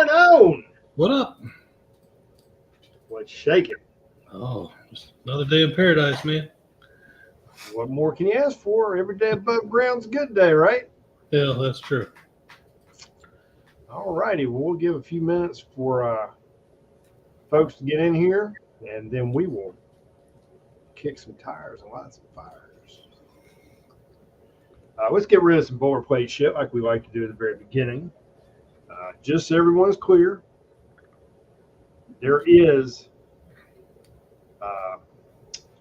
Our own. What up? What's shaking? Oh, just another day in paradise, man. What more can you ask for? Every day above ground's a good day, right? Yeah, that's true. All righty. Well, we'll give a few minutes for folks to get in here, and then we will kick some tires and light some fires. Let's get rid of some boilerplate shit like we like to do at the very beginning. Just so everyone's clear, there is,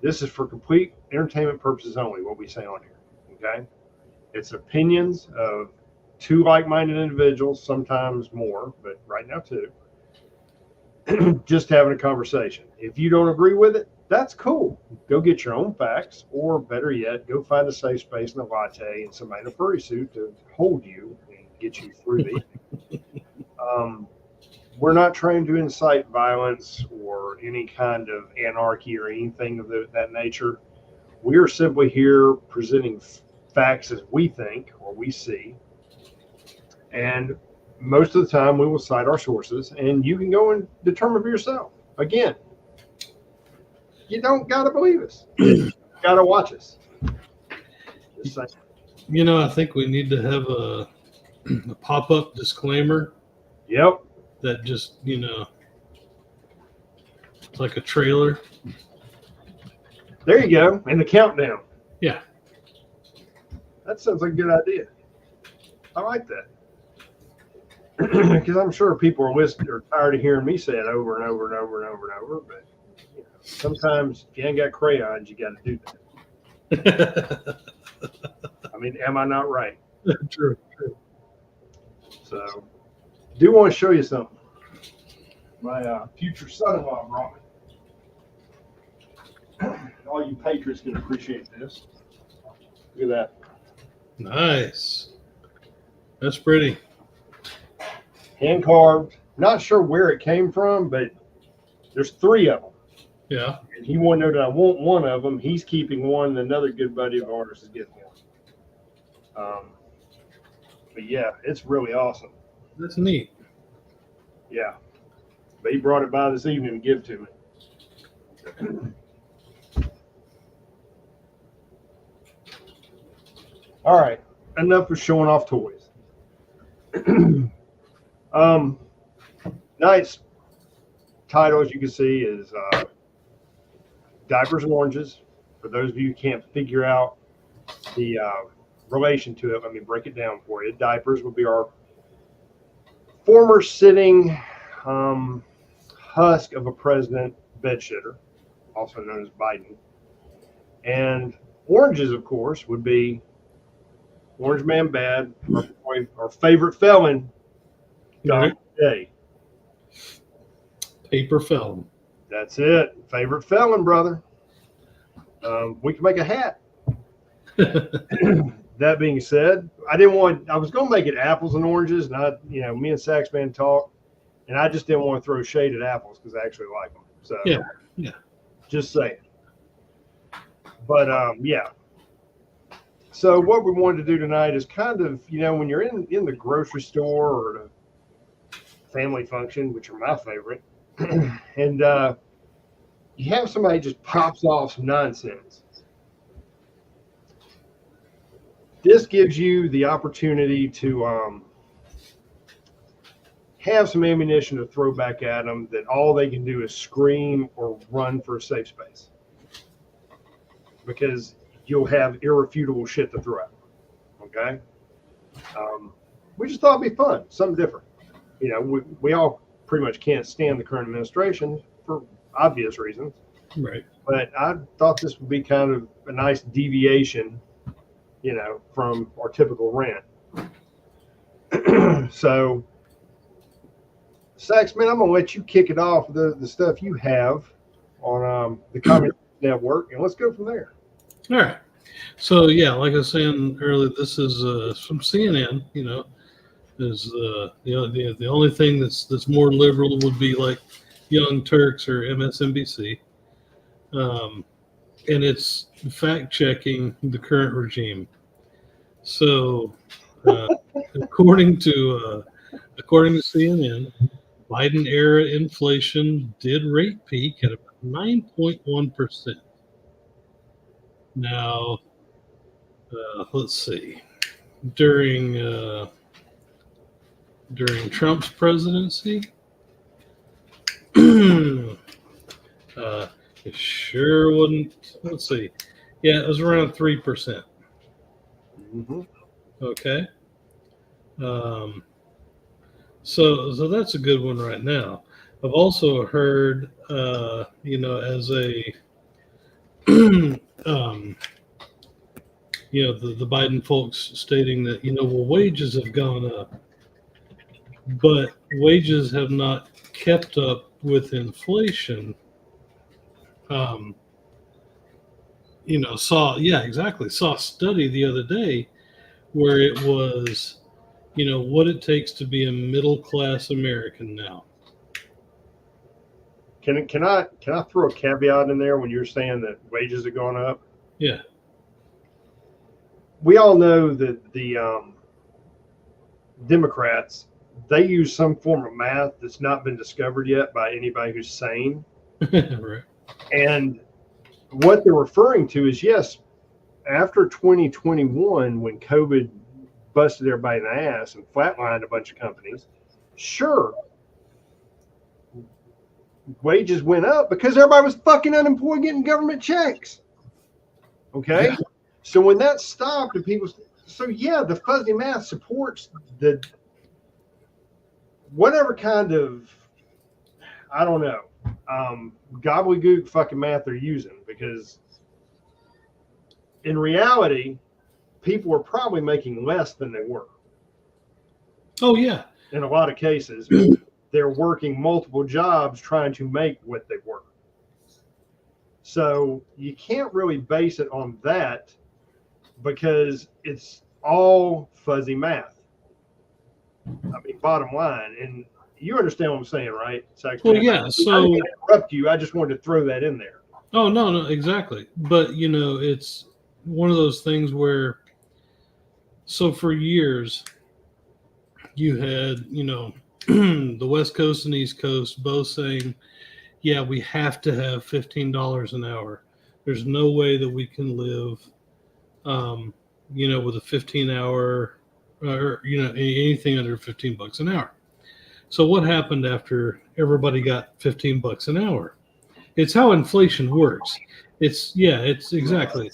this is for complete entertainment purposes only, what we say on here, okay? It's opinions of two like-minded individuals, sometimes more, but right now two, just having a conversation. If you don't agree with it, that's cool. Go get your own facts, or better yet, go find a safe space and a latte and somebody in a furry suit to hold you and get you through the we're not trying to incite violence or any kind of anarchy or anything of that nature. We are simply here presenting facts as we think or we see. And most of the time we will cite our sources, and you can go and determine for yourself. Again, you don't got to believe us. You got to watch us. Just saying. You know, I think we need to have a pop-up disclaimer. Yep. That just, you know, it's like a trailer. There you go. And the countdown. Yeah. That sounds like a good idea. I like that. Because I'm sure people are listening or tired of hearing me say it over and over and over and over and over. But you know, sometimes if you ain't got crayons, you got to do that. I mean, am I not right? True. So, do want to show you something. My future son-in-law brought me. All you patriots can appreciate this. Look at that. Nice. That's pretty. Hand carved. Not sure where it came from, but there's 3 of them. Yeah. And he wanted to know that I want one of them. He's keeping one, and another good buddy of ours is getting one. But yeah, it's really awesome. That's neat. Yeah. But he brought it by this evening to give to me. All right. Enough of showing off toys. Nice title, as you can see, is Diapers and Oranges. For those of you who can't figure out the relation to it, let me break it down for you. Diapers would be our former sitting husk of a president bedshitter, also known as Biden. And oranges, of course, would be Orange Man Bad, our favorite felon, Donald J. Paper felon. That's it. Favorite felon, brother. We can make a hat. That being said, I was going to make it apples and oranges, and me and Saxman talked, and I just didn't want to throw shade at apples because I actually like them. So yeah. Just saying. But yeah. So what we wanted to do tonight is kind of, when you're in the grocery store or a family function, which are my favorite, and you have somebody just pops off some nonsense. This gives you the opportunity to have some ammunition to throw back at them that all they can do is scream or run for a safe space. Because you'll have irrefutable shit to throw at them. Okay? We just thought it'd be fun, something different. We all pretty much can't stand the current administration for obvious reasons. Right. But I thought this would be kind of a nice deviation, from our typical rant. So, Saxman, I'm going to let you kick it off with the stuff you have on the Communist Network, and let's go from there. All right. So, yeah, like I was saying earlier, this is from CNN, is the only thing that's more liberal would be like Young Turks or MSNBC. And it's fact-checking the current regime. So, according to According to CNN, Biden era inflation did rate peak at about 9.1%. Now, let's see. During during Trump's presidency, uh, it sure wouldn't. Let's see. Yeah, it was around 3%. Mm-hmm. Okay. Um, so that's a good one right now. I've also heard, as a, um, the Biden folks stating that, well, wages have gone up, but wages have not kept up with inflation. Um, saw a study the other day where it was, what it takes to be a middle class American now. Can I throw a caveat in there when you're saying that wages have gone up? Yeah. We all know that the Democrats, they use some form of math that's not been discovered yet by anybody who's sane. Right. And what they're referring to is, yes, after 2021, when COVID busted everybody in the ass and flatlined a bunch of companies, sure, wages went up because everybody was fucking unemployed getting government checks. Okay? Yeah. So when that stopped and people, so yeah, the fuzzy math supports the whatever kind of, I don't know, gobbledygook fucking math they're using, because in reality, people are probably making less than they were. Oh, yeah. In a lot of cases, they're working multiple jobs trying to make what they were. So you can't really base it on that because it's all fuzzy math. I mean, bottom line, and you understand what I'm saying, right? Well, yeah. So I didn't interrupt you. I just wanted to throw that in there. Oh, no, exactly. But it's one of those things where, so for years, you had the West Coast and East Coast both saying, yeah, we have to have $15 an hour. There's no way that we can live, with a 15-hour or anything under $15 an hour. So what happened after everybody got $15 an hour? It's how inflation works. It's exactly.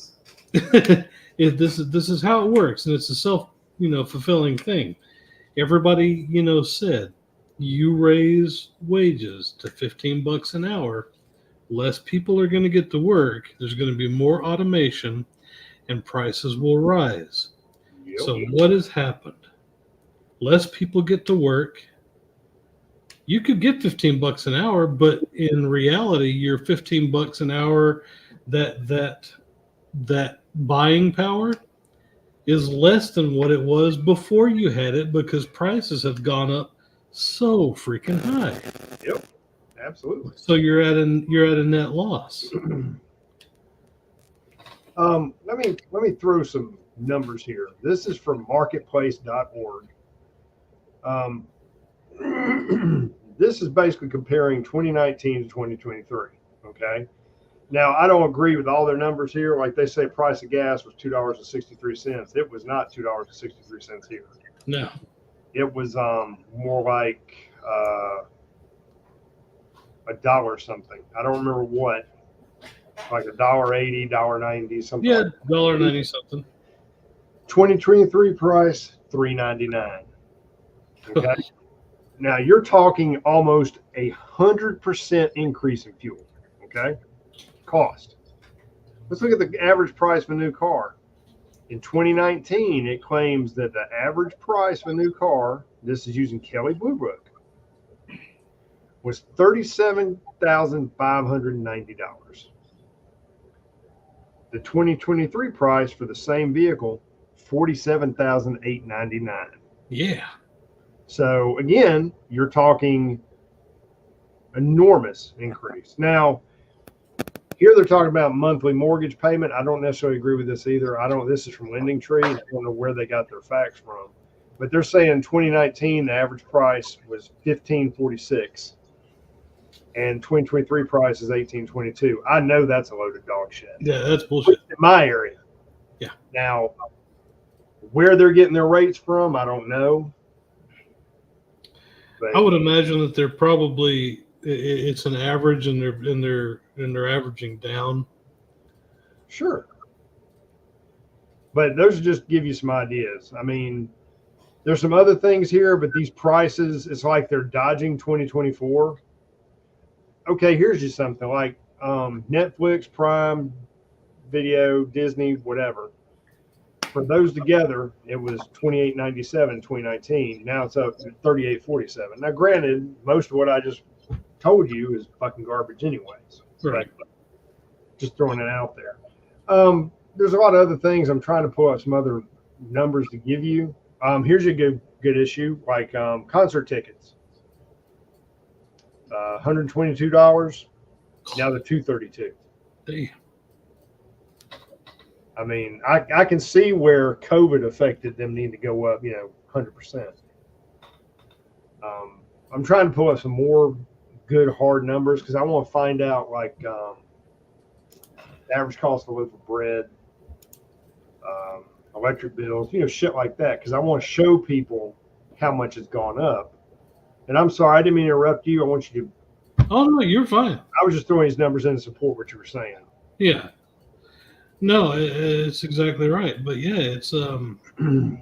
This is how it works, and it's a fulfilling thing. Everybody said, you raise wages to $15 an hour, less people are going to get to work. There's going to be more automation, and prices will rise. Yep. So what has happened? Less people get to work. You could get $15 an hour, but in reality, your $15 an hour, that buying power is less than what it was before you had it, because prices have gone up so freaking high. Yep, absolutely. So you're at a net loss. Let me throw some numbers here. This is from marketplace.org. This is basically comparing 2019 to 2023. Okay. Now, I don't agree with all their numbers here. Like they say, price of gas was $2.63. It was not $2.63 here. No. It was more like a dollar something. I don't remember what. Like $1.80, $1.90, something. Yeah, $1.90 something. 2023 price $3.99. Okay. Now you're talking almost 100% increase in fuel. Okay. Cost. Let's look at the average price of a new car. In 2019, it claims that the average price of a new car, this is using Kelley Blue Book, was $37,590. The 2023 price for the same vehicle, $47,899. Yeah. So again, you're talking enormous increase. Now, here they're talking about monthly mortgage payment. I don't necessarily agree with this either. This is from Lending Tree. I don't know where they got their facts from. But they're saying 2019 the average price was $15.46, and 2023 price is $18.22. I know that's a load of dog shit. Yeah, that's bullshit. In my area. Yeah. Now, where they're getting their rates from, I don't know. But I would imagine that they're probably it's an average, and they're averaging down. Sure. But those just give you some ideas. I mean, there's some other things here, but these prices, it's like they're dodging 2024. Okay, here's just something like Netflix, Prime Video, Disney, whatever. For those together, it was $28.97 in 2019. Now it's up to $38.47. Now, granted, most of what I just told you is fucking garbage, anyways. Right. But just throwing it out there. There's a lot of other things. I'm trying to pull up some other numbers to give you. Here's a good issue, like concert tickets. $122. Now they're $232. Damn. I mean, I can see where COVID affected them needing to go up, 100%. I'm trying to pull up some more good hard numbers because I want to find out like the average cost of a loaf of bread, electric bills, shit like that, because I want to show people how much it's gone up. And I'm sorry, I didn't mean to interrupt you. I want you to. Oh no, you're fine. I was just throwing these numbers in to support what you were saying. Yeah. No, it's exactly right. But yeah, it's you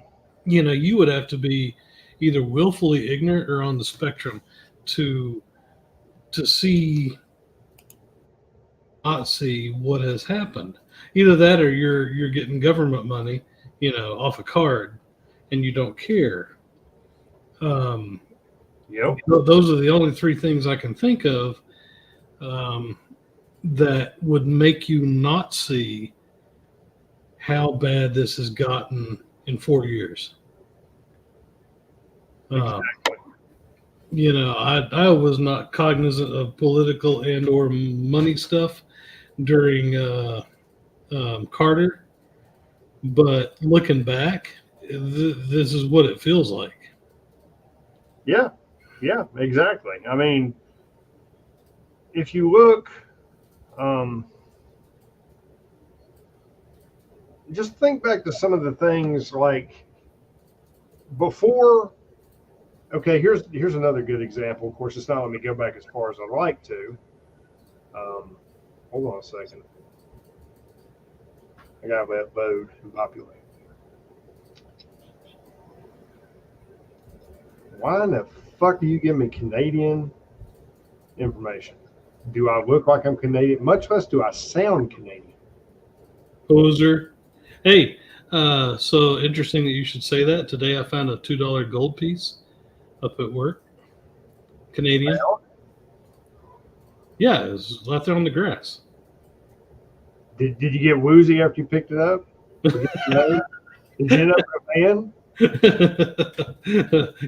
would have to be either willfully ignorant or on the spectrum to not see what has happened. Either that or you're getting government money, off a card, and you don't care. Yep. Those are the only three things I can think of that would make you not see how bad this has gotten in 40 years. Exactly. I was not cognizant of political and or money stuff during Carter, but looking back, this is what it feels like. Yeah, exactly. I mean, if you look, just think back to some of the things like before. Okay, here's another good example. Of course, it's not letting me go back as far as I'd like to. Hold on a second. I gotta let load and populate. Why in the fuck are you giving me Canadian information? Do I look like I'm Canadian? Much less do I sound Canadian. Poser. Hey, so interesting that you should say that. Today I found a $2 gold piece up at work. Canadian. Well, yeah, it was out there on the grass. Did you get woozy after you picked it up? Did you end up in a van?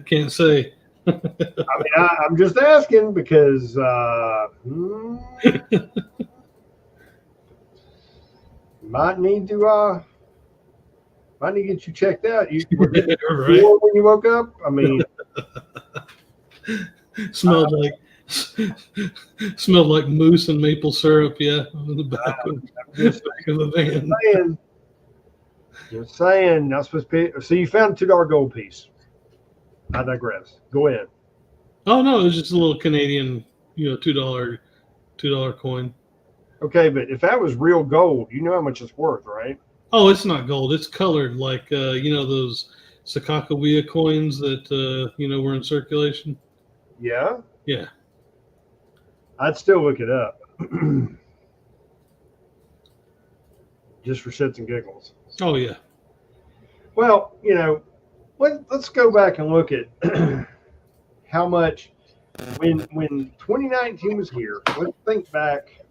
Can't say. I mean, I'm just asking because might need to get you checked out. You were right. When you woke up. I mean, smelled like mousse and maple syrup. Yeah, in the back of the van. Just saying. Not supposed to be. So you found a $2 gold piece. I digress. Go ahead. Oh no, it was just a little Canadian, $2 coin. Okay, but if that was real gold, you know how much it's worth, right? Oh, it's not gold. It's colored like those Sakakawea coins that were in circulation. Yeah. Yeah. I'd still look it up, just for shits and giggles. Oh yeah. Well, let's go back and look at how much when 2019 was here. Let's think back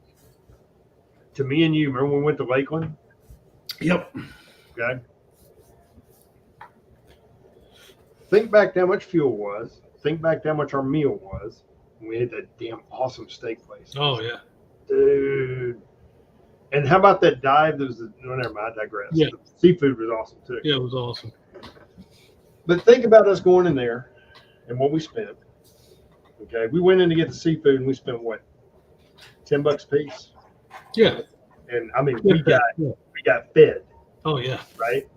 to me and you. Remember when we went to Lakeland? Yep. Okay. Think back to how much fuel was. Think back to how much our meal was. We had that damn awesome steak place. Oh yeah, dude. And how about that dive? That was never mind. I digress. Yeah. The seafood was awesome too. Yeah, it was awesome. But think about us going in there and what we spent. Okay, we went in to get the seafood and we spent what, $10 a piece? Yeah. And I mean, Yeah. we got fed, Oh yeah. right?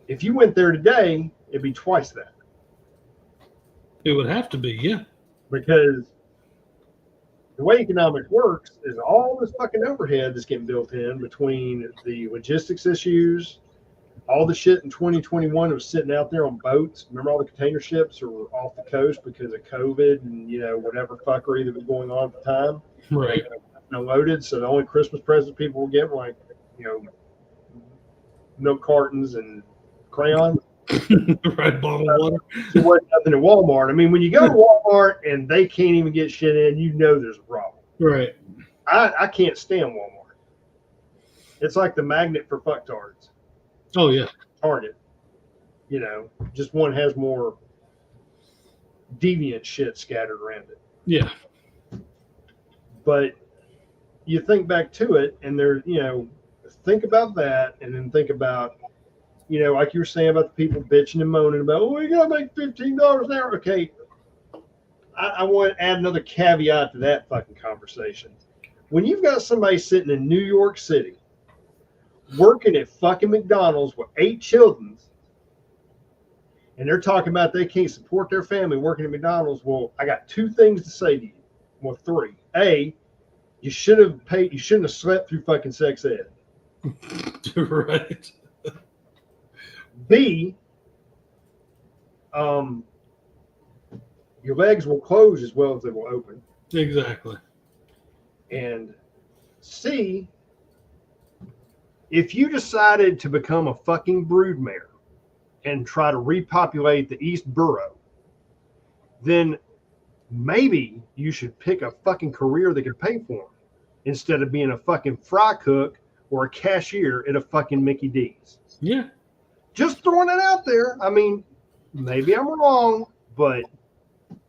If you went there today, it'd be twice that. It would have to be, yeah. Because the way economics works is all this fucking overhead that's getting built in between the logistics issues, all the shit in 2021 was sitting out there on boats. Remember all the container ships were off the coast because of COVID and, you know, whatever fuckery that was going on at the time. Right. Unloaded. So the only Christmas presents people would get were like, you know, milk cartons and crayons. Right, bottled water. There wasn't nothing at Walmart. I mean, when you go to Walmart and they can't even get shit in, you know there's a problem. Right. I can't stand Walmart. It's like the magnet for fucktards. Oh yeah. Target. You know, just one has more deviant shit scattered around it. Yeah. But you think back to it and there, you know, think about that and then think about, you know, like you were saying about the people bitching and moaning about, oh, we got to make $15 an hour. Okay. I want to add another caveat to that fucking conversation. When you've got somebody sitting in New York City working at fucking McDonald's with 8 children and they're talking about they can't support their family working at McDonald's, well, I got 2 things to say to you. Well, 3. A, you shouldn't have slept through fucking sex ed. Right. B, your legs will close as well as they will open. Exactly. And C, if you decided to become a fucking broodmare and try to repopulate the East Borough, then maybe you should pick a fucking career that can pay for them instead of being a fucking fry cook or a cashier at a fucking Mickey D's. Yeah. Just throwing it out there. I mean, maybe I'm wrong, but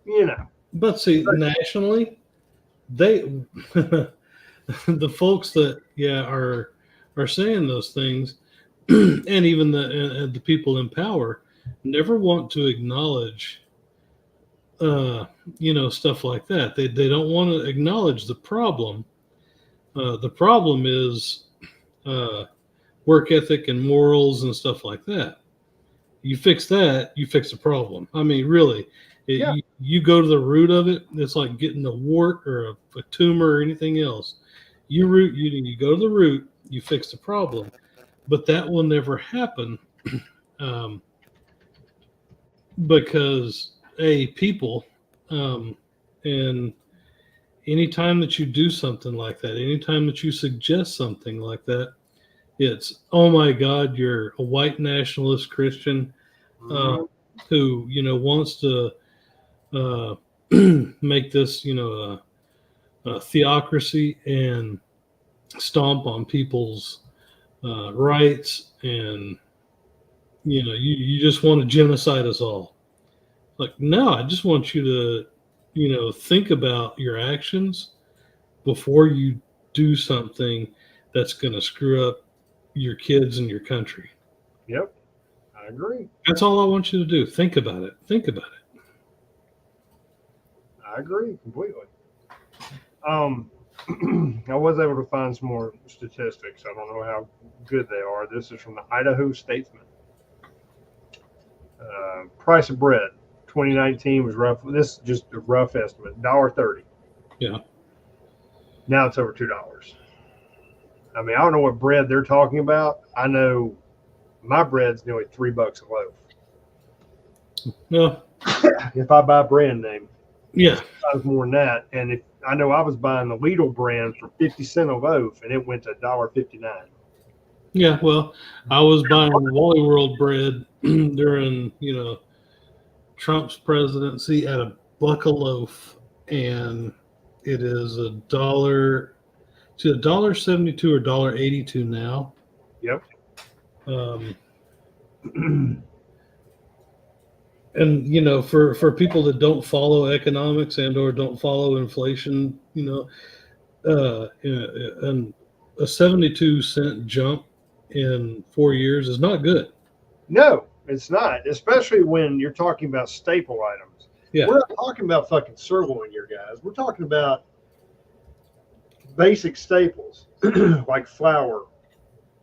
you know. But see, nationally, they the folks that are saying those things, and even the people in power never want to acknowledge, stuff like that. They don't want to acknowledge the problem. The problem is work ethic and morals and stuff like that. You fix that, you fix the problem. I mean, really, you go to the root of it. It's like getting a wart or a tumor or anything else. You go to the root, you fix the problem. But that will never happen because people, and anytime that you do something like that, anytime that you suggest something like that, it's, oh my God, you're a white nationalist Christian who, wants to make this, a theocracy and stomp on people's rights, and you just want to genocide us all. Like, no, I just want you to think about your actions before you do something that's going to screw up your kids and your country. Yep, I agree. That's all I want you to do. Think about it. I agree completely. I was able to find some more statistics. I don't know how good they are. This is from the Idaho Statesman. Price of bread, 2019 was rough. This is just a rough estimate, $1.30. Yeah. Now it's over $2. I mean, I don't know what bread they're talking about. I know my bread's nearly $3 a loaf. Yeah. If I buy brand name. Yeah. It's more than that. And I know I was buying the Lidl brand for 50 cents a loaf, and it went to $1.59. Yeah, well, I was buying Wally World bread during, Trump's presidency at $1 a loaf, and it is $1.72 or $1.82 now. Yep. And for people that don't follow economics and or don't follow inflation, and a 72-cent jump in 4 years is not good. No, It's not, especially when you're talking about staple items. Yeah. We're not talking about fucking sirloin here, guys. We're talking about basic staples like flour.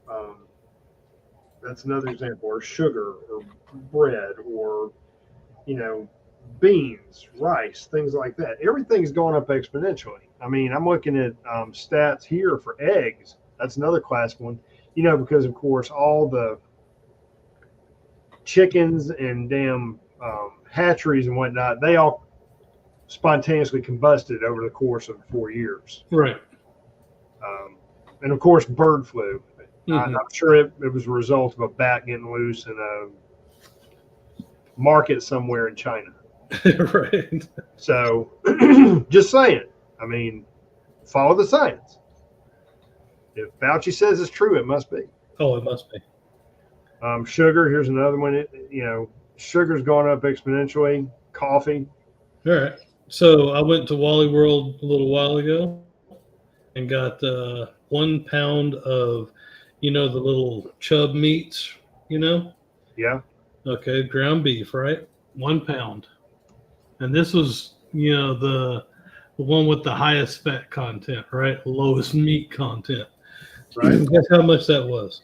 Um, that's another example, or sugar, or bread, or you know, beans, rice, things like that. Everything's going up exponentially. I mean, I'm looking at stats here for eggs. That's another class one. You know, because of course all the chickens and damn hatcheries and whatnot, they all spontaneously combusted over the course of 4 years. Right. And of course, bird flu. Mm-hmm. I'm sure it was a result of a bat getting loose in a market somewhere in China. Right. So, just saying. I mean, follow the science. If Fauci says it's true, it must be. Oh, it must be. Sugar. Here's another one. Sugar's going up exponentially. Coffee. All right. So I went to Wally World a little while ago and got 1 pound of, the little chub meats, Yeah. Okay, ground beef, right? 1 pound. And this was, the one with the highest fat content, right? Lowest meat content. Right. Guess how much that was?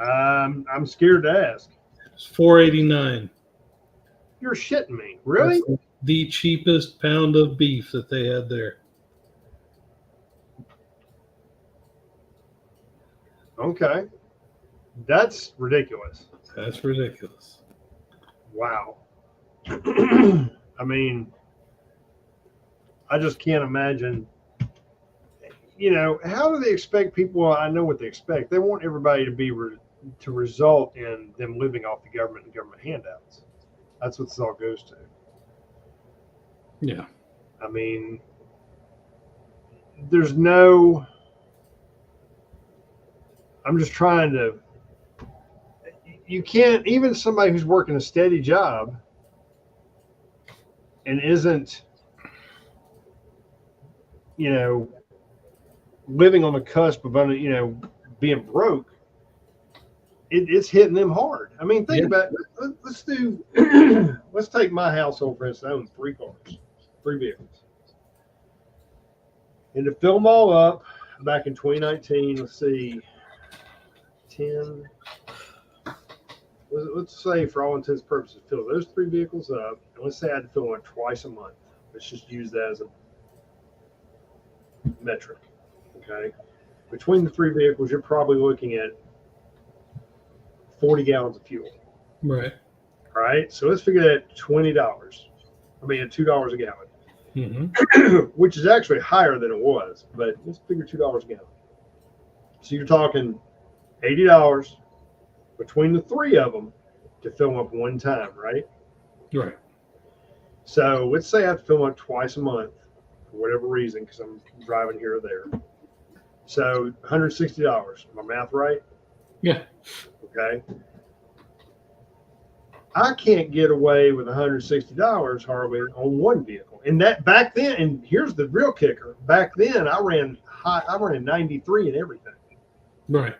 I'm scared to ask. It's $4.89. You're shitting me. Really? That's the cheapest pound of beef that they had there. Okay. That's ridiculous. That's ridiculous. Wow. I mean, I just can't imagine. How do they expect people? Well, I know what they expect. They want everybody to result in them living off the government and government handouts. That's what this all goes to. Yeah. I mean, there's no. I'm just trying to. You can't, even somebody who's working a steady job and isn't, living on the cusp of, being broke, it's hitting them hard. I mean, think about it. Let's take my household, for instance. I own 3 cars, 3 vehicles. And to fill them all up back in 2019, let's see, 10, let's say for all intents and purposes, fill those 3 vehicles up. And let's say I had to fill one twice a month. Let's just use that as a metric. Okay. Between the 3 vehicles, you're probably looking at 40 gallons of fuel. Right. All right. So let's figure that at $20. I mean, at $2 a gallon, which is actually higher than it was, but let's figure $2 a gallon. So you're talking $80 between the 3 of them to fill them up one time, right? Right. So let's say I have to fill them up twice a month for whatever reason, because I'm driving here or there. So $160. Am I math right? Yeah. Okay. I can't get away with $160 hardly on one vehicle. And that back then, and here's the real kicker. Back then I ran 93 and everything. Right.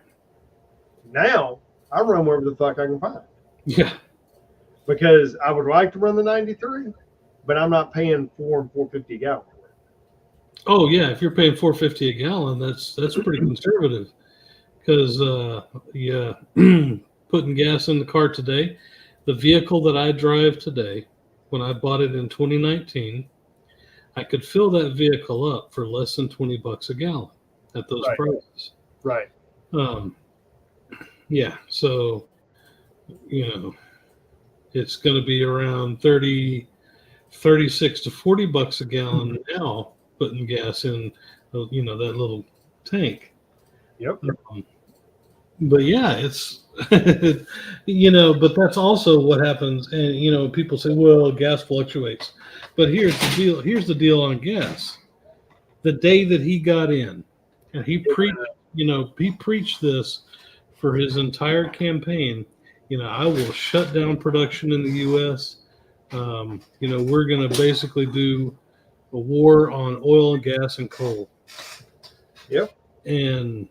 Now I run wherever the fuck I can find. Yeah. Because I would like to run the 93, but I'm not paying $4.50 a gallon for it. Oh yeah, if you're paying $4.50 a gallon, that's pretty conservative. Because putting gas in the car today, the vehicle that I drive today, when I bought it in 2019, I could fill that vehicle up for less than $20 a gallon at those prices. Right. Yeah. So, it's going to be around 36 to $40 a gallon now, putting gas in, that little tank. Yep. But yeah, it's, but that's also what happens. And, people say, well, gas fluctuates. But here's the deal. Here's the deal on gas. The day that he got in, and he preached this for his entire campaign, I will shut down production in the U.S. We're going to basically do a war on oil and gas and coal. Yep. And,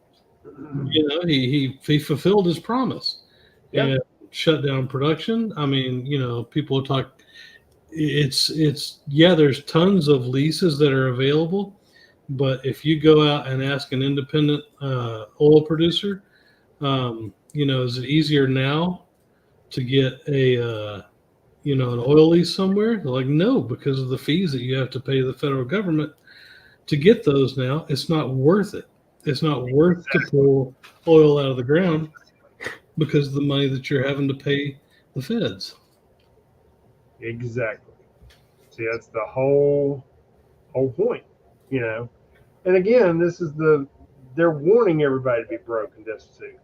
he fulfilled his promise. Yep. And shut down production. I mean, people talk. It's yeah. There's tons of leases that are available, but if you go out and ask an independent oil producer, is it easier now to get an oil lease somewhere? They're like, no, because of the fees that you have to pay the federal government to get those now. It's not worth it. It's not worth to pull oil out of the ground because of the money that you're having to pay the feds. Exactly. See, that's the whole point, you know. And again, they're warning everybody to be broke and destitute.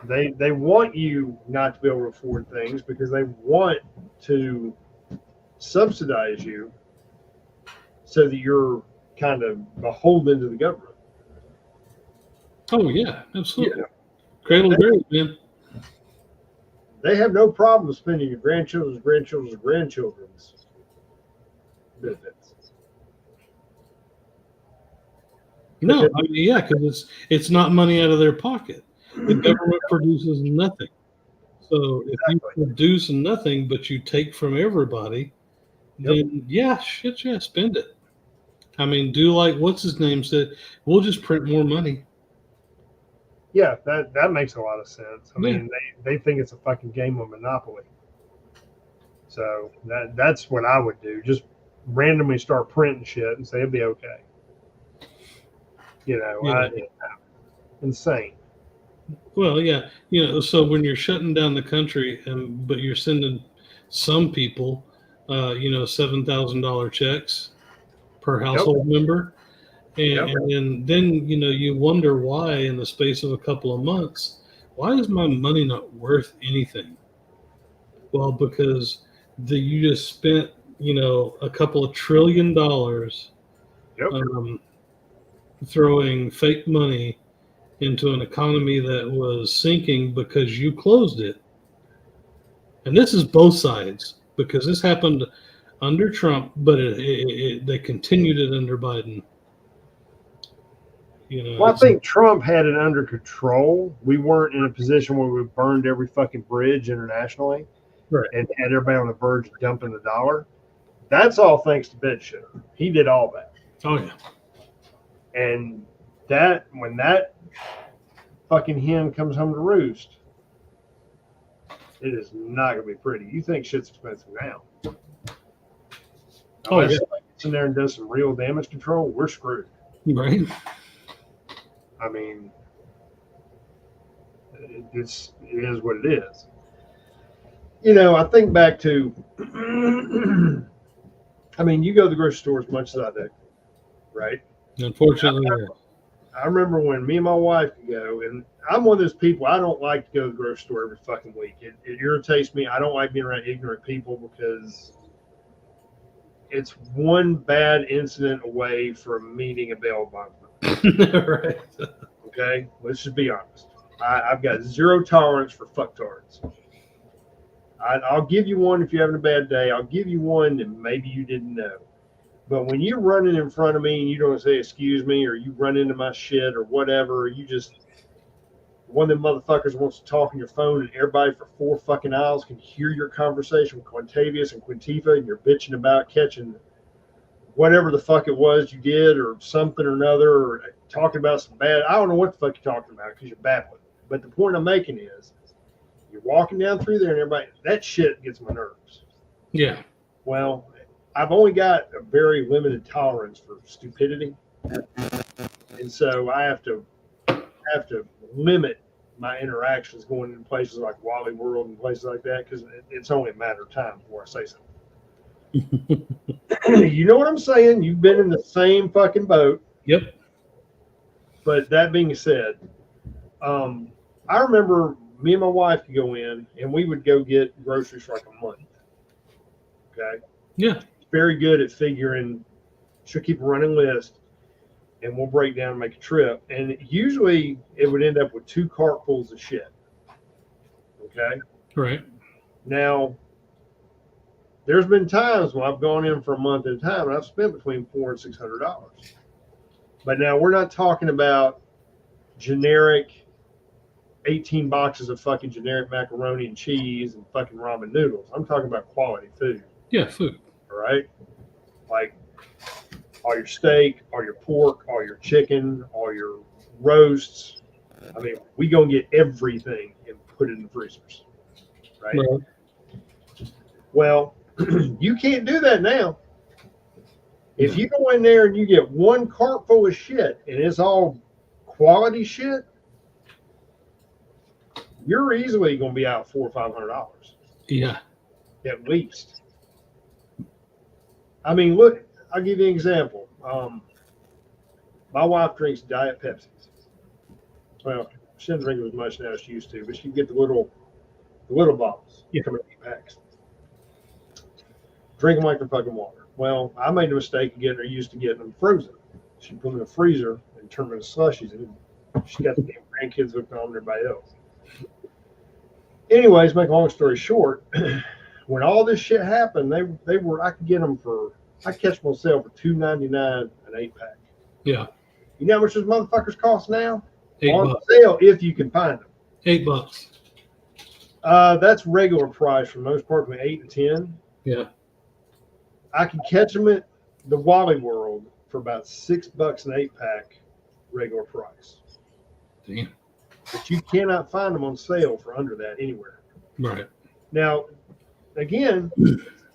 They want you not to be able to afford things because they want to subsidize you so that you're kind of beholden to the government. Oh yeah, absolutely. Yeah. Cradle to grave, man. They have no problem spending your grandchildren's benefits. No, I mean, yeah, because it's not money out of their pocket. The government produces nothing. So if you produce nothing, but you take from everybody, then yeah, spend it. I mean, do like what's his name said, we'll just print more money. Yeah, that makes a lot of sense. I mean, they think it's a fucking game of Monopoly. So that's what I would do. Just randomly start printing shit and say it'll be okay. Insane. Well, yeah, so when you're shutting down the country, but you're sending some people, $7,000 checks per household member, and then you wonder why in the space of a couple of months, why is my money not worth anything? Well, because you just spent a couple of $1 trillion throwing fake money into an economy that was sinking because you closed it. And this is both sides, because this happened under Trump, but they continued it under Biden. Well, I think Trump had it under control. We weren't in a position where we burned every fucking bridge internationally, right, and had everybody on the verge of dumping the dollar. That's all thanks to Benshaw. He did all that. Oh yeah. And when that fucking hen comes home to roost, it is not going to be pretty. You think shit's expensive now? Unless somebody gets in there and does some real damage control, we're screwed. Right. I mean, it is what it is. I think back to, I mean, you go to the grocery store as much as I do, right? Unfortunately, I remember when me and my wife could go, and I'm one of those people, I don't like to go to the grocery store every fucking week. It irritates me. I don't like being around ignorant people because it's one bad incident away from meeting a bail bondsman. Right. Okay? Let's just be honest. I've got zero tolerance for fucktards. I'll give you one if you're having a bad day. I'll give you one that maybe you didn't know. But when you're running in front of me and you don't say excuse me, or you run into my shit or whatever, you just one of them motherfuckers wants to talk on your phone and everybody for 4 fucking aisles can hear your conversation with Quintavious and Quintifa, and you're bitching about catching whatever the fuck it was you did or something or another, or talking about some bad, I don't know what the fuck you're talking about because you're babbling. But the point I'm making is you're walking down through there and everybody, that shit gets my nerves. Yeah. Well, I've only got a very limited tolerance for stupidity. And so I have to limit my interactions going in places like Wally World and places like that, because it's only a matter of time before I say something. You know what I'm saying? You've been in the same fucking boat. Yep. But that being said, I remember me and my wife could go in and we would go get groceries for like a month. Okay. Yeah. Very good at figuring. She'll keep a running list and we'll break down and make a trip. And usually it would end up with 2 cartfuls of shit. Okay. Right. Now, there's been times when I've gone in for a month at a time and I've spent between $400 and $600. But now we're not talking about generic 18 boxes of fucking generic macaroni and cheese and fucking ramen noodles. I'm talking about quality food. Yeah, food. All right. Like all your steak, all your pork, all your chicken, all your roasts. I mean, we gonna get everything and put it in the freezers. Right. Right. Well, you can't do that now. If you go in there and you get one cart full of shit and it's all quality shit, you're easily going to be out $400 or $500. Yeah. At least. I mean, look, I'll give you an example. My wife drinks Diet Pepsi. Well, she doesn't drink as much now as she used to, but she can get the little bottles. Yeah. Come in 8 packs. Drink them like they're fucking water. Well, I made the mistake of getting her used to getting them frozen. She put them in the freezer and turned them into slushies, and she got the damn grandkids hooked on and everybody else. Anyways, make a long story short, when all this shit happened, they were, I could get them for, I catch them on sale for $2.99 an 8-pack. Yeah. You know how much those motherfuckers cost now? $8. On sale if you can find them. $8. That's regular price for the most part, between 8 and 10. Yeah. I can catch them at the Wally World for about $6 an 8-pack, regular price. Damn. But you cannot find them on sale for under that anywhere. Right. Now, again,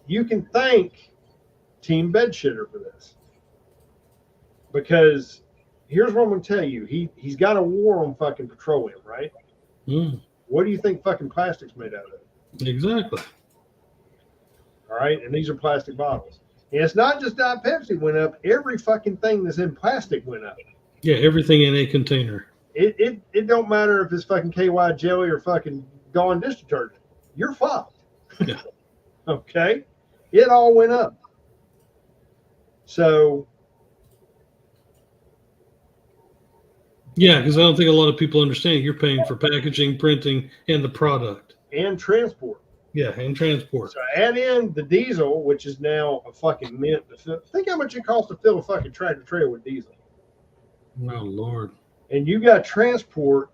you can thank Team Bedshitter for this. Because here's what I'm going to tell you. He's got a war on fucking petroleum, right? Mm. What do you think fucking plastic's made out of? Exactly. All right, and these are plastic bottles. And it's not just Diet Pepsi went up. Every fucking thing that's in plastic went up. Yeah, everything in a container. It don't matter if it's fucking KY jelly or fucking Dawn dish detergent. You're fucked. Yeah. Okay? It all went up. So. Yeah, because I don't think a lot of people understand you're paying for packaging, printing, and the product. And transport. Yeah, and transport. So add in the diesel, which is now a fucking mint to fill. Think how much it costs to fill a fucking tractor trailer with diesel. Oh, Lord. And you got to transport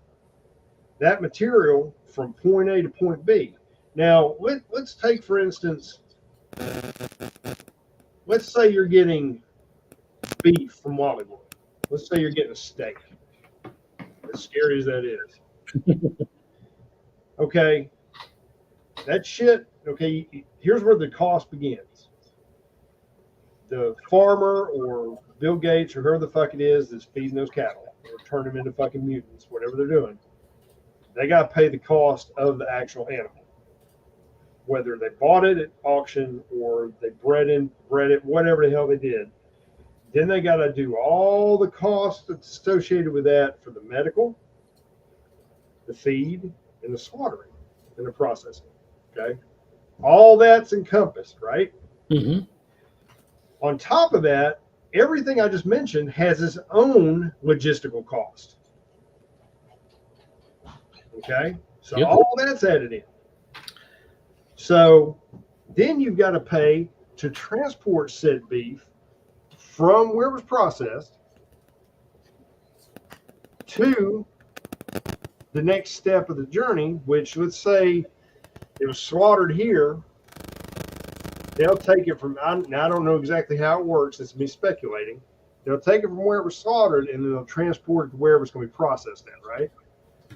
that material from point A to point B. Now, let's take, for instance, let's say you're getting beef from Wally World. Let's say you're getting a steak. As scary as that is. Okay. That shit, okay, here's where the cost begins. The farmer or Bill Gates or whoever the fuck it is that's feeding those cattle or turn them into fucking mutants, whatever they're doing, they got to pay the cost of the actual animal. Whether they bought it at auction or they bred it, whatever the hell they did. Then they got to do all the costs that's associated with that for the medical, the feed, and the slaughtering and the processing. Okay. All that's encompassed, right? Mm-hmm. On top of that, everything I just mentioned has its own logistical cost. Okay. So Yep. all that's added in. So then you've got to pay to transport said beef from where it was processed to the next step of the journey, which let's say it was slaughtered here. They'll take it from, now I don't know exactly how it works. It's me speculating. They'll take it from where it was slaughtered and then they'll transport it to wherever it's going to be processed at, right?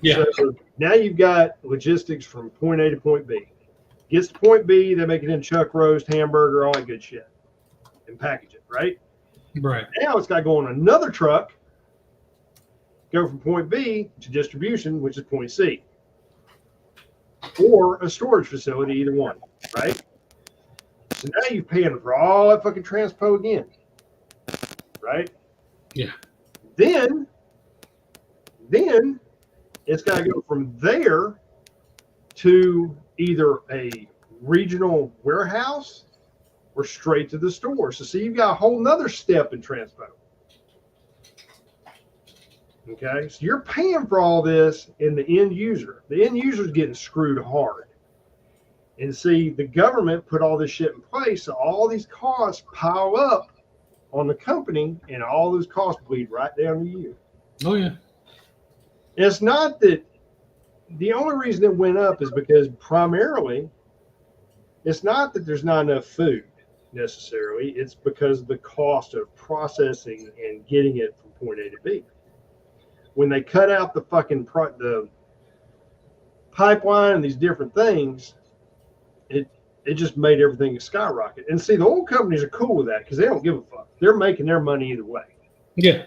Yeah. So now you've got logistics from point A to point B. Gets to point B, they make it in chuck roast, hamburger, all that good shit, and package it, right? Right. Now it's got to go on another truck, go from point B to distribution, which is point C, or a storage facility, either one, right? So now you're paying for all that fucking transpo again, right? Yeah. Then it's got to go from there to either a regional warehouse or straight to the store. So see, you've got a whole nother step in transpo. Okay, so you're paying for all this in the end user. The end user is getting screwed hard. And see, the government put all this shit in place, so all these costs pile up on the company, and all those costs bleed right down to you. Oh, yeah. It's not that The only reason it went up is because primarily it's not that there's not enough food necessarily. It's because of the cost of processing and getting it from point A to B. When they cut out the the pipeline and these different things, it just made everything skyrocket. And see, the oil companies are cool with that because they don't give a fuck. They're making their money either way. Yeah.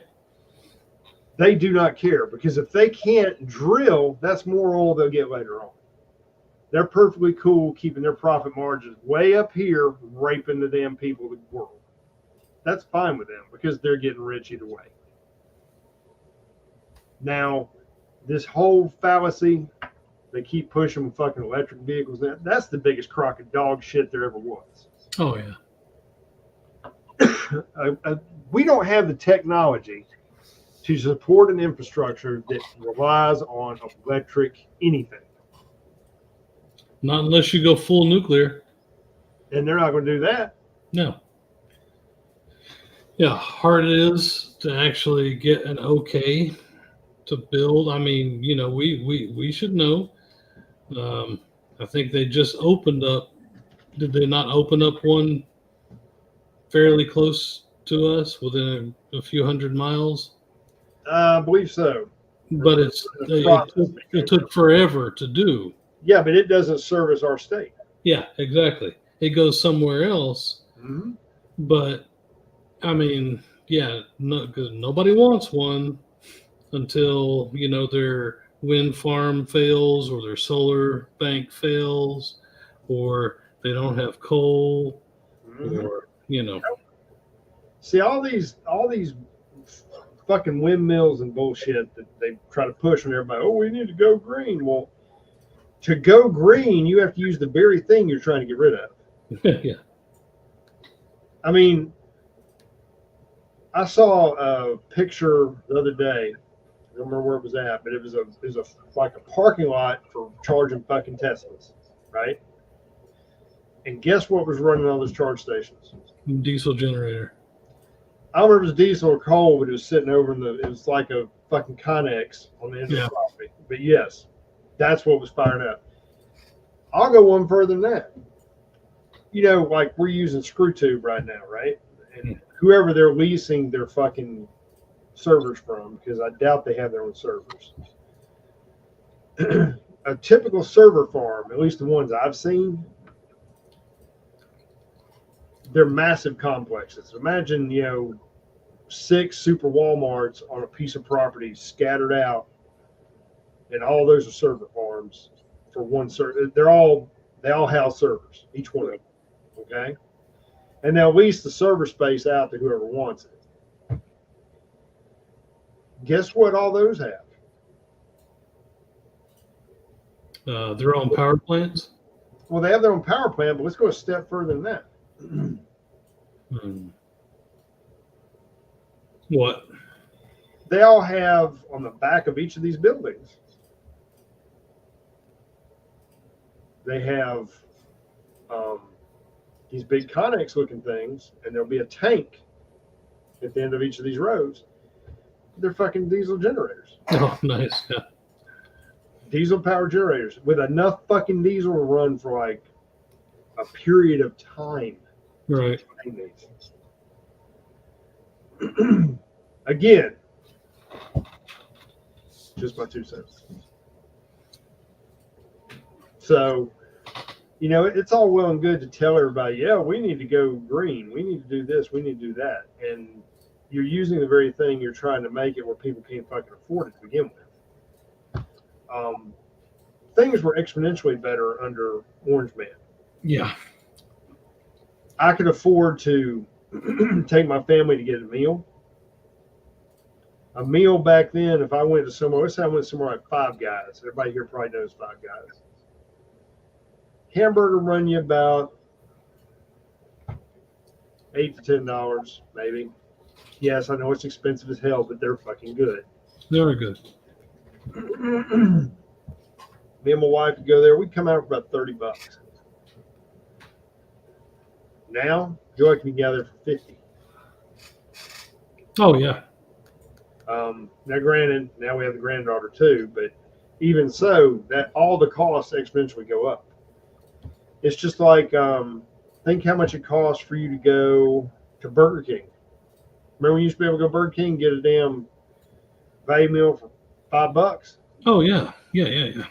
They do not care because if they can't drill, that's more oil they'll get later on. They're perfectly cool keeping their profit margins way up here, raping the damn people of the world. That's fine with them because they're getting rich either way. Now, this whole fallacy, they keep pushing fucking electric vehicles. That's the biggest crock of dog shit there ever was. Oh, yeah. We don't have the technology to support an infrastructure that relies on electric anything. Not unless you go full nuclear. And they're not going to do that. No. Yeah, hard it is to actually get an okay to build. I mean, you know, we should know. I think they just opened up. Did they not open up one fairly close to us within a few hundred miles? I believe so. But it took forever to do. Yeah, but it doesn't service our state. Yeah, exactly. It goes somewhere else. Mm-hmm. But, I mean, yeah, because nobody wants one until, you know, their wind farm fails or their solar bank fails or they don't have coal or, you know. See, all these fucking windmills and bullshit that they try to push on everybody. Oh, we need to go green. Well, to go green, you have to use the very thing you're trying to get rid of. Yeah. I mean, I saw a picture the other day. I don't remember where it was at, but it was like a parking lot for charging fucking Teslas, right? And guess what was running on those charge stations? Diesel generator. I don't remember if it was diesel or coal, but it was sitting over it was like a fucking Connex on the end of the property. But yes, that's what was firing up. I'll go one further than that. You know, like we're using screw tube right now, right? And whoever they're leasing their fucking servers from, because I doubt they have their own servers. A typical server farm, at least the ones I've seen, they're massive complexes. Imagine, 6 super Walmarts on a piece of property scattered out, and all those are server farms for one server. They all house servers, each one of them. Okay, and they'll lease the server space out to whoever wants it. Guess what? All those have their own power plants. Well, they have their own power plant, but let's go a step further than that. What? They all have on the back of each of these buildings. They have these big Connex looking things, and there'll be a tank at the end of each of these rows. They're fucking diesel generators. Oh, nice. Yeah. Diesel power generators with enough fucking diesel to run for like a period of time. Right. Again, just my 2 cents. So, it's all well and good to tell everybody, yeah, we need to go green. We need to do this. We need to do that. And you're using the very thing you're trying to make it where people can't fucking afford it to begin with. Things were exponentially better under Orange Man. Yeah. I could afford to take my family to get a meal. A meal back then, if I went to somewhere, let's say I went somewhere like Five Guys. Everybody here probably knows Five Guys. Hamburger run you about $8 to $10, maybe. Yes, I know it's expensive as hell, but they're fucking good. They're good. Me and my wife would go there. We'd come out for about $30. Now, Joy can be gathered for $50. Oh yeah. Now, granted, now we have the granddaughter too, but even so, that all the costs exponentially go up. It's just like think how much it costs for you to go to Burger King. Remember when you used to be able to go to Burger King and get a damn value meal for $5? Oh yeah, yeah, yeah, yeah.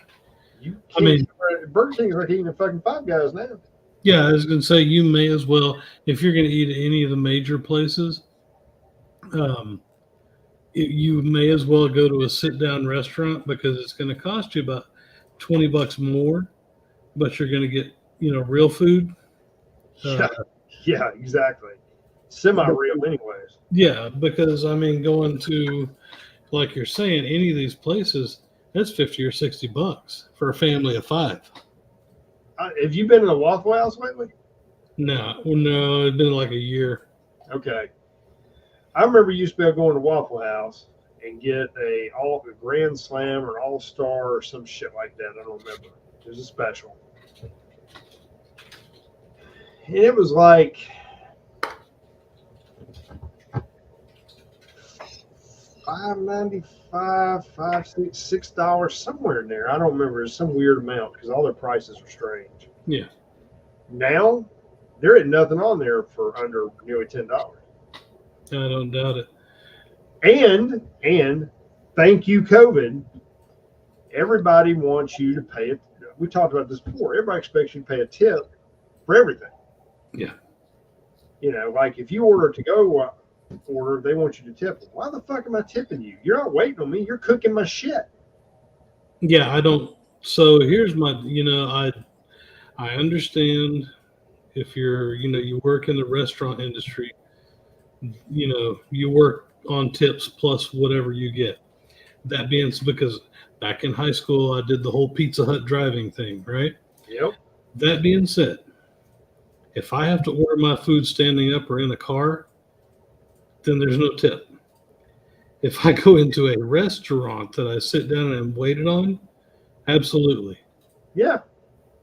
You I can't. mean, Burger King's like eating a fucking Five Guys now. yeah, I was gonna say you may as well if you're gonna eat at any of the major places. Um, you may as well go to a sit down restaurant because it's going to cost you about $20 more, but you're going to get real food. Uh, Yeah, yeah, exactly. Semi real, anyways. yeah, because I mean, going to like you're saying, any of these places, that's 50 or $60 for a family of five. Have you been in a Waffle House lately? No, no, it's been like a year. Okay. I remember you used to be able to go into Waffle House and get a Grand Slam or All Star or some shit like that. I don't remember. It was a special, and it was like $5.95, $6 somewhere in there. I don't remember. It's some weird amount because all their prices are strange. Yeah. Now there ain't nothing on there for under nearly $10. I don't doubt it. And thank you, COVID. Everybody wants you to pay it. We talked about this before. Everybody expects you to pay a tip for everything. Yeah. Like if you order a to-go order, they want you to tip them. Why the fuck am I tipping you? You're not waiting on me. You're cooking my shit. Yeah, I don't. So here's my, I understand if you work in the restaurant industry, you work on tips plus whatever you get. That being because back in high school, I did the whole Pizza Hut driving thing, right? Yep. That being said, if I have to order my food standing up or in a car, then there's no tip. If I go into a restaurant that I sit down and waited on, absolutely. Yeah,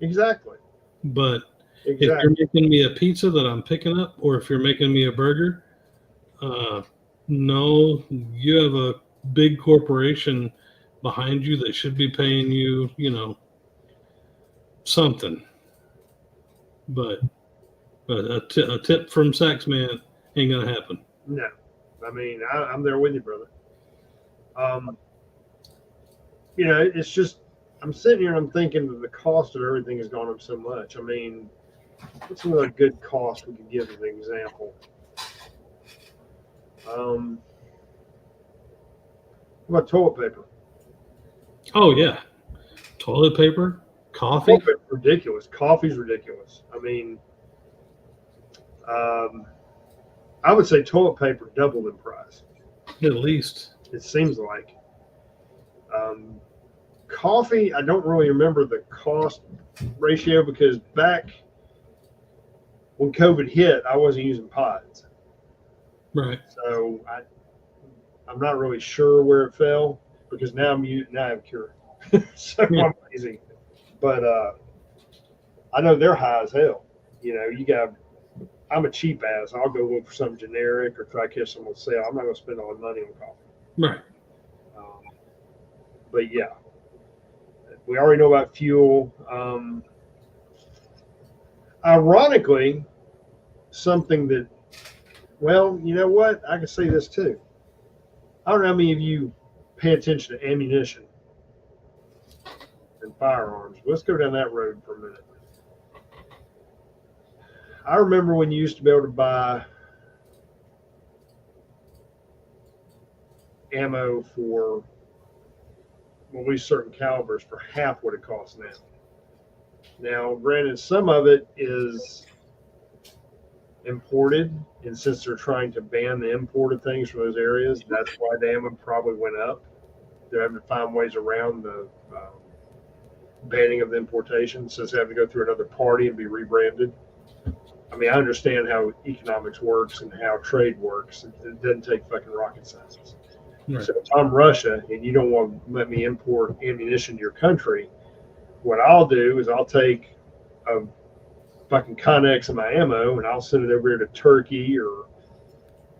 exactly. But if Exactly. you're making me a pizza that I'm picking up, or if you're making me a burger, no, you have a big corporation behind you that should be paying you, something. But a tip from Saxman ain't gonna happen. No. I mean, I'm there with you, brother. It's just I'm sitting here and I'm thinking that the cost of everything has gone up so much. I mean, what's another good cost we could give as an example? What about toilet paper? Oh yeah, toilet paper, coffee. Toilet paper's ridiculous. Coffee's ridiculous. I mean, I would say toilet paper doubled in price. At least. It seems like. Coffee, I don't really remember the cost ratio because back when COVID hit, I wasn't using pods. Right. So I'm not really sure where it fell because now I'm cured. So Yeah. I'm lazy. But I know they're high as hell. I'm a cheap ass. I'll go look for something generic or try to catch someone sale. I'm not going to spend all the money on coffee. Right. But yeah, we already know about fuel. Ironically, something that, well, you know what? I can say this too. I don't know how many of you pay attention to ammunition and firearms. Let's go down that road for a minute. I remember when you used to be able to buy ammo for at least certain calibers for half what it costs now. Now, granted, some of it is imported, and since they're trying to ban the imported things from those areas, that's why the ammo probably went up. They're having to find ways around the banning of the importation, since they have to go through another party and be rebranded. I mean, I understand how economics works and how trade works. It doesn't take fucking rocket science. Right. So if I'm Russia and you don't want to let me import ammunition to your country, what I'll do is I'll take a fucking Connex of my ammo and I'll send it over here to Turkey or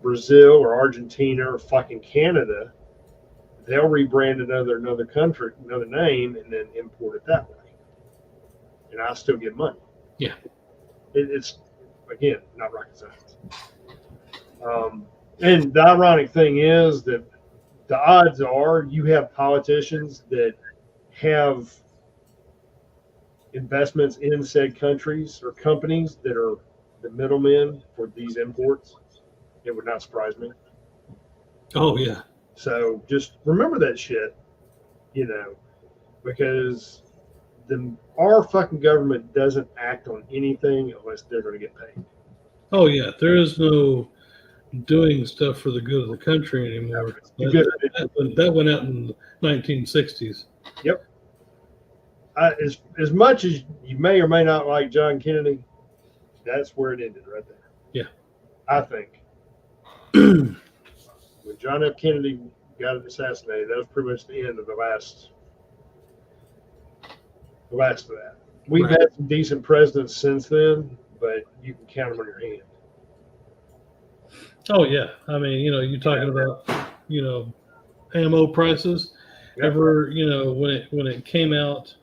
Brazil or Argentina or fucking Canada. they'll rebrand another country, another name, and then import it that way, and I still get money. Yeah. It's again not rocket science. And the ironic thing is that the odds are you have politicians that have investments in said countries or companies that are the middlemen for these imports. It would not surprise me. Oh yeah. So just remember that shit, because our fucking government doesn't act on anything unless they're going to get paid. Oh yeah. There is no doing stuff for the good of the country anymore. That went out in the 1960s. Yep. As much as you may or may not like John Kennedy, that's where it ended right there. Yeah. I think. When John F. Kennedy got assassinated, that was pretty much the end of the last of that. We've had some decent presidents since then, but you can count them on your hand. Oh yeah. I mean, you're talking about, ammo prices. Yep. Ever, when it came out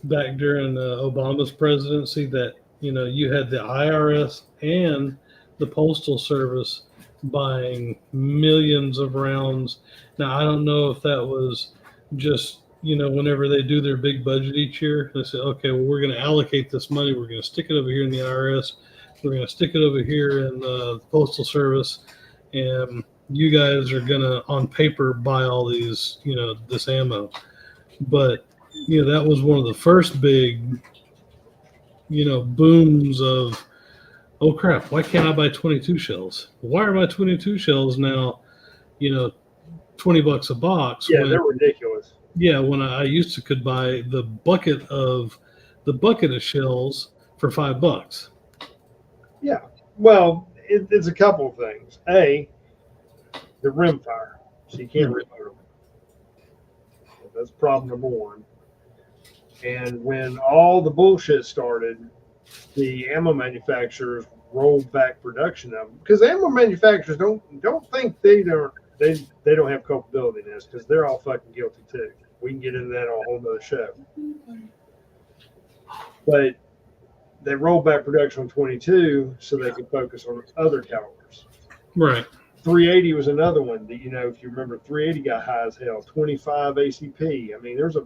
back during Obama's presidency that, you had the IRS and the Postal Service buying millions of rounds. Now, I don't know if that was just, whenever they do their big budget each year, they say, okay, well, we're going to allocate this money. We're going to stick it over here in the IRS. We're going to stick it over here in the Postal Service. And you guys are going to, on paper, buy all these, this ammo. But, that was one of the first big, booms of, oh crap, why can't I buy 22 shells? Why are my 22 shells now, $20 a box? Yeah, they're ridiculous. Yeah, when I used to could buy the bucket of shells for $5. Yeah. Well, it's a couple of things. A, the rimfire, so you can't reload them. That's problem number one. And when all the bullshit started, the ammo manufacturers rolled back production of them because ammo manufacturers don't think they don't have culpability in this because they're all fucking guilty too. We can get into that on a whole nother show. But they rolled back production on 22 so they could focus on other calibers. Right. 380 was another one that, if you remember, 380 got high as hell. 25 ACP. I mean, there's a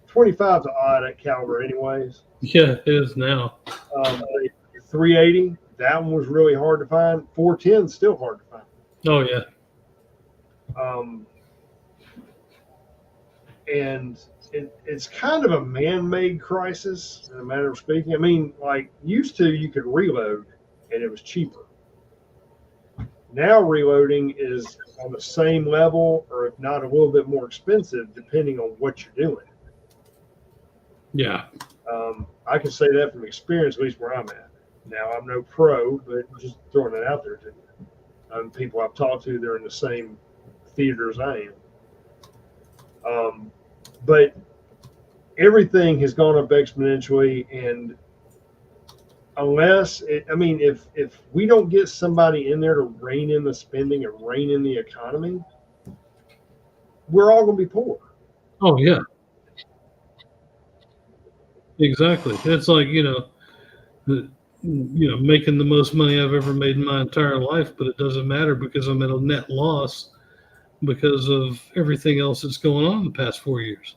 25's an odd caliber anyways. Yeah, it is now. 380, that one was really hard to find. 410 is still hard to find. Oh, yeah. And it's kind of a man-made crisis, in a matter of speaking. I mean, like, used to, you could reload, and it was cheaper. Now reloading is on the same level, or if not a little bit more expensive, depending on what you're doing. Yeah. I can say that from experience, at least where I'm at. Now, I'm no pro, but just throwing it out there to you. People I've talked to, they're in the same theater as I am. But everything has gone up exponentially, and if we don't get somebody in there to rein in the spending and rein in the economy, we're all going to be poor. Oh, yeah. Exactly. It's like, making the most money I've ever made in my entire life, but it doesn't matter because I'm at a net loss because of everything else that's going on in the past 4 years.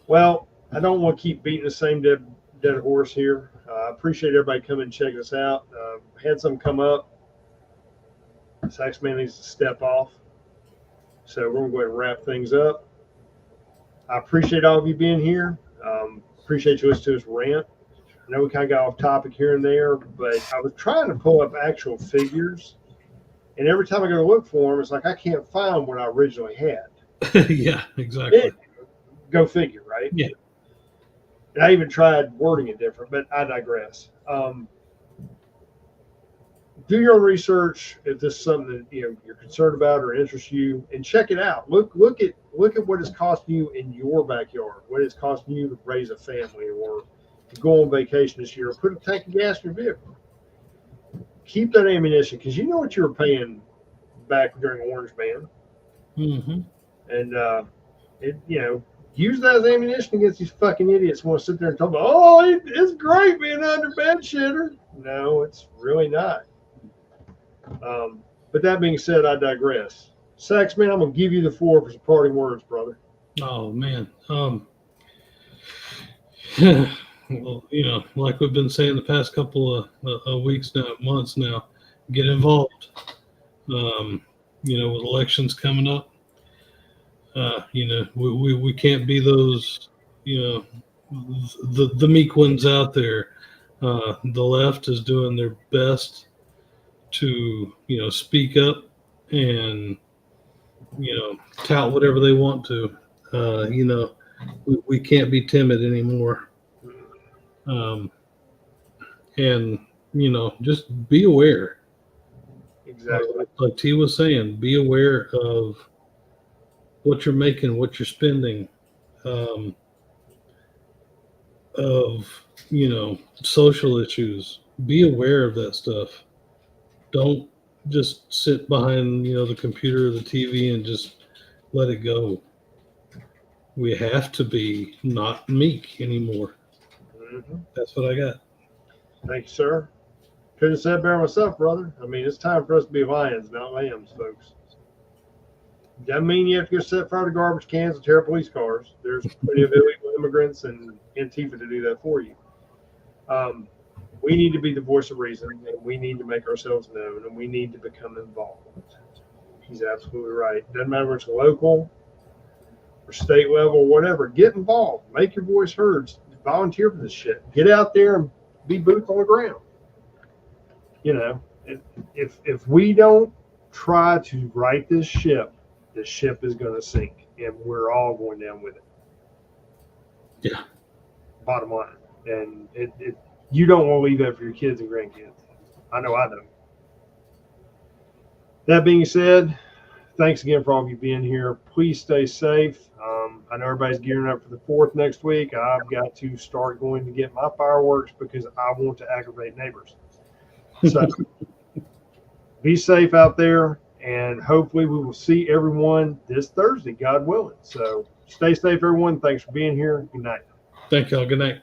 Well, I don't want to keep beating the same dead horse here. I appreciate everybody coming and checking us out. Had some come up. Saxman needs to step off. So we're going to go ahead and wrap things up. I appreciate all of you being here. Appreciate you listening to us rant. I know we kind of got off topic here and there, but I was trying to pull up actual figures. And every time I go to look for them, it's like I can't find what I originally had. Yeah, exactly. Go figure, right? Yeah. And I even tried wording it different, but I digress. Do your own research if this is something that you're concerned about or interests you, and check it out. Look at what it's costing you in your backyard, what it's costing you to raise a family or to go on vacation this year, or put a tank of gas in your vehicle. keep that ammunition because you know what you were paying back during Orange Man, Mm-hmm. and use that as ammunition against these fucking idiots who want to sit there and talk about, oh, it's great being under bed shitter. No, it's really not. But that being said, I digress. Saxman, I'm gonna give you the floor for some parting words, brother. Oh man. Well, like we've been saying the past couple of weeks now, months now, get involved. With elections coming up, we can't be those, the meek ones out there. The left is doing their best to, speak up and, tout whatever they want to. We can't be timid anymore. And just be aware. Exactly. Like T was saying, be aware of what you're making, what you're spending, of social issues. Be aware of that stuff. Don't just sit behind the computer or the TV and just let it go. We have to be not meek anymore. Mm-hmm. That's what I got. Thank you, sir. Couldn't have said better myself, brother. I mean, it's time for us to be lions, not lambs, folks. Doesn't mean you have to go set fire to garbage cans and tear up police cars. There's plenty of illegal immigrants and Antifa to do that for you. We need to be the voice of reason, and we need to make ourselves known, and we need to become involved. He's absolutely right. Doesn't matter if it's local or state level or whatever. Get involved. Make your voice heard. Volunteer for this shit. Get out there and be boots on the ground. If we don't try to right this ship, the ship is going to sink, and we're all going down with it. Yeah. Bottom line. And you don't want to leave that for your kids and grandkids. I know I don't. That being said, thanks again for all of you being here. Please stay safe. I know everybody's gearing up for the 4th next week. I've got to start going to get my fireworks because I want to aggravate neighbors. So be safe out there, and hopefully we will see everyone this Thursday, God willing. So stay safe, everyone. Thanks for being here. Good night. Thank y'all. Good night.